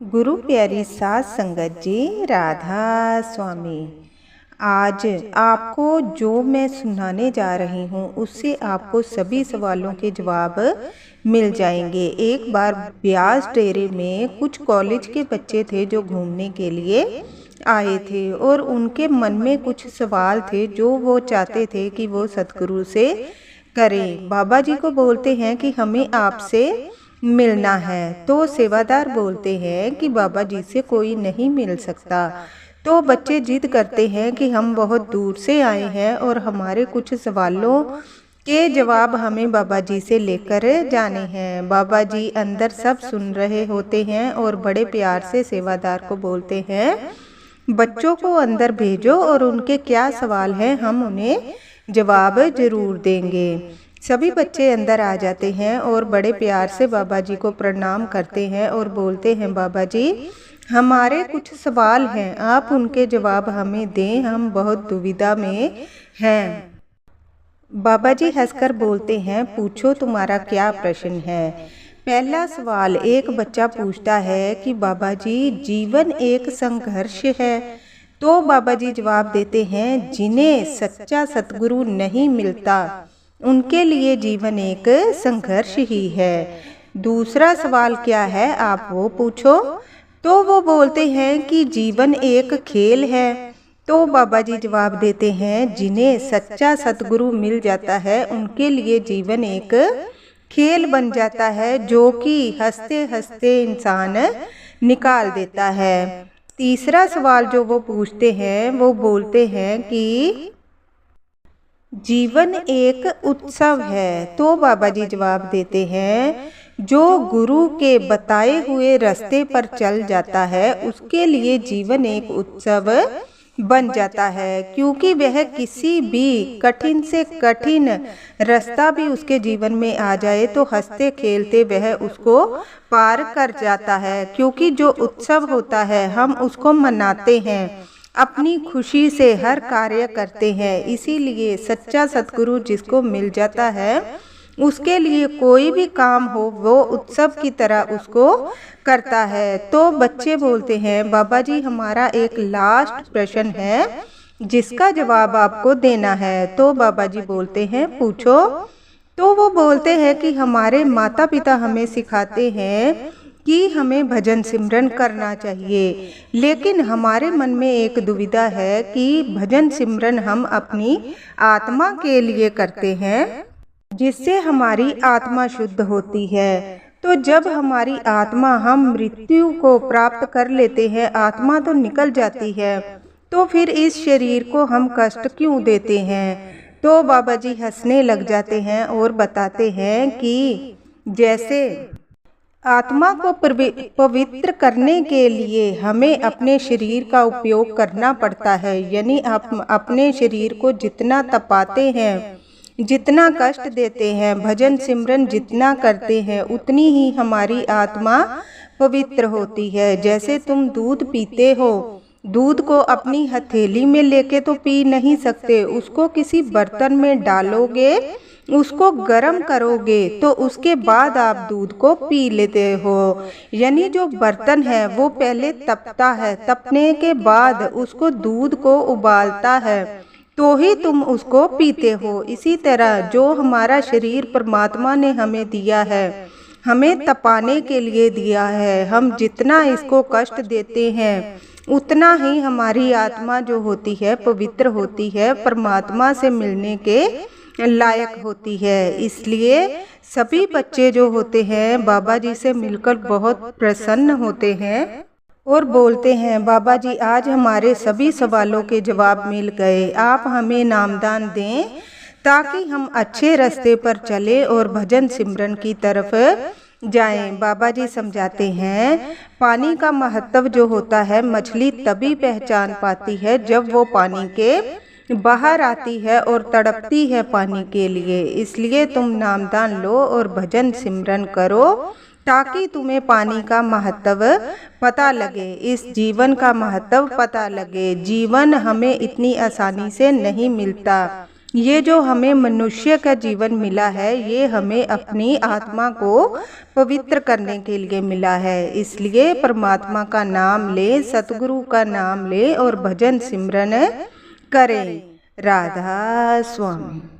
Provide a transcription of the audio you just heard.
गुरु प्यारी साध संगत जी, राधा स्वामी। आज आपको जो मैं सुनाने जा रही हूँ उससे आपको सभी सवालों के जवाब मिल जाएंगे। एक बार ब्यास डेरे में कुछ कॉलेज के बच्चे थे जो घूमने के लिए आए थे और उनके मन में कुछ सवाल थे जो वो चाहते थे कि वो सतगुरु से करें। बाबा जी को बोलते हैं कि हमें आपसे मिलना है। तो सेवादार बोलते हैं कि बाबा जी से कोई नहीं मिल सकता। तो बच्चे जिद करते हैं कि हम बहुत दूर से आए हैं और हमारे कुछ सवालों के जवाब हमें बाबा जी से लेकर जाने हैं। बाबा जी अंदर सब सुन रहे होते हैं और बड़े प्यार से सेवादार को बोलते हैं, बच्चों को अंदर भेजो और उनके क्या सवाल हैं हम उन्हें जवाब जरूर देंगे। सभी बच्चे अंदर आ जाते हैं और बड़े प्यार से बाबा जी को प्रणाम करते हैं और बोलते हैं, बाबा जी हमारे कुछ सवाल हैं, आप उनके जवाब हमें दें, हम बहुत दुविधा में हैं। बाबा जी हंसकर बोलते हैं, पूछो तुम्हारा क्या प्रश्न है। पहला सवाल एक बच्चा पूछता है कि बाबा जी जीवन एक संघर्ष है। तो बाबा जी जवाब देते हैं, जिन्हें सच्चा सतगुरु नहीं मिलता उनके लिए जीवन एक संघर्ष ही है। दूसरा सवाल क्या है आप वो पूछो। तो वो बोलते हैं कि जीवन एक खेल है। तो बाबा जी जवाब देते हैं, जिन्हें सच्चा सतगुरु मिल जाता है उनके लिए जीवन एक खेल बन जाता है जो कि हंसते हंसते इंसान निकाल देता है। तीसरा सवाल जो वो पूछते हैं वो बोलते हैं कि जीवन एक उत्सव है। तो बाबा जी जवाब देते हैं, जो गुरु के बताए हुए रास्ते पर चल जाता है उसके लिए जीवन एक उत्सव बन जाता है, क्योंकि वह किसी भी कठिन से कठिन रास्ता भी उसके जीवन में आ जाए तो हंसते खेलते वह उसको पार कर जाता है। क्योंकि जो उत्सव होता है हम उसको मनाते हैं, अपनी खुशी से हर कार्य करते हैं। इसीलिए सच्चा सतगुरु जिसको मिल जाता है उसके लिए कोई भी काम हो वो उत्सव की तरह उसको करता है। तो बच्चे बोलते हैं, बाबा जी हमारा एक लास्ट प्रश्न है जिसका जवाब आपको देना है। तो बाबा जी बोलते हैं, पूछो। तो वो बोलते हैं कि हमारे माता पिता हमें सिखाते हैं कि हमें भजन सिमरन करना चाहिए, लेकिन हमारे मन में एक दुविधा है कि भजन सिमरन हम अपनी आत्मा के लिए करते हैं जिससे हमारी आत्मा शुद्ध होती है। तो जब हमारी आत्मा हम मृत्यु को प्राप्त कर लेते हैं, आत्मा तो निकल जाती है, तो फिर इस शरीर को हम कष्ट क्यों देते हैं। तो बाबा जी हंसने लग जाते हैं और बताते हैं कि जैसे आत्मा को पवित्र करने के लिए हमें अपने शरीर का उपयोग करना पड़ता है, यानी आप अपने शरीर को जितना तपाते हैं, जितना कष्ट देते हैं, भजन सिमरन जितना करते हैं, उतनी ही हमारी आत्मा पवित्र होती है। जैसे तुम दूध पीते हो, दूध को अपनी हथेली में लेके तो पी नहीं सकते, उसको किसी बर्तन में डालोगे, उसको गर्म करोगे तो उसके बाद आप दूध को पी लेते हो। यानी जो बर्तन है वो पहले तपता है, तपने के बाद उसको दूध को उबालता है तो ही तुम उसको पीते हो। इसी तरह जो हमारा शरीर परमात्मा ने हमें दिया है, हमें तपाने के लिए दिया है, हम जितना इसको कष्ट देते हैं उतना ही हमारी आत्मा जो होती है पवित्र होती है, परमात्मा से मिलने के लायक होती है। इसलिए सभी बच्चे जो होते हैं बाबा जी से मिलकर बहुत प्रसन्न होते हैं और बोलते हैं, बाबा जी आज हमारे सभी सवालों के जवाब मिल गए, आप हमें नामदान दें ताकि हम अच्छे रास्ते पर चले और भजन सिमरन की तरफ जाएं। बाबा जी समझाते हैं, पानी का महत्व जो होता है मछली तभी पहचान पाती है जब वो पानी के बाहर आती है और तड़पती है पानी के लिए। इसलिए तुम नामदान लो और भजन सिमरन करो ताकि तुम्हें पानी का महत्व पता लगे, इस जीवन का महत्व पता लगे। जीवन हमें इतनी आसानी से नहीं मिलता, ये जो हमें मनुष्य का जीवन मिला है, ये हमें अपनी आत्मा को पवित्र करने के लिए मिला है। इसलिए परमात्मा का नाम ले, सतगुरु का नाम ले और भजन सिमरन करें। राधा स्वामी।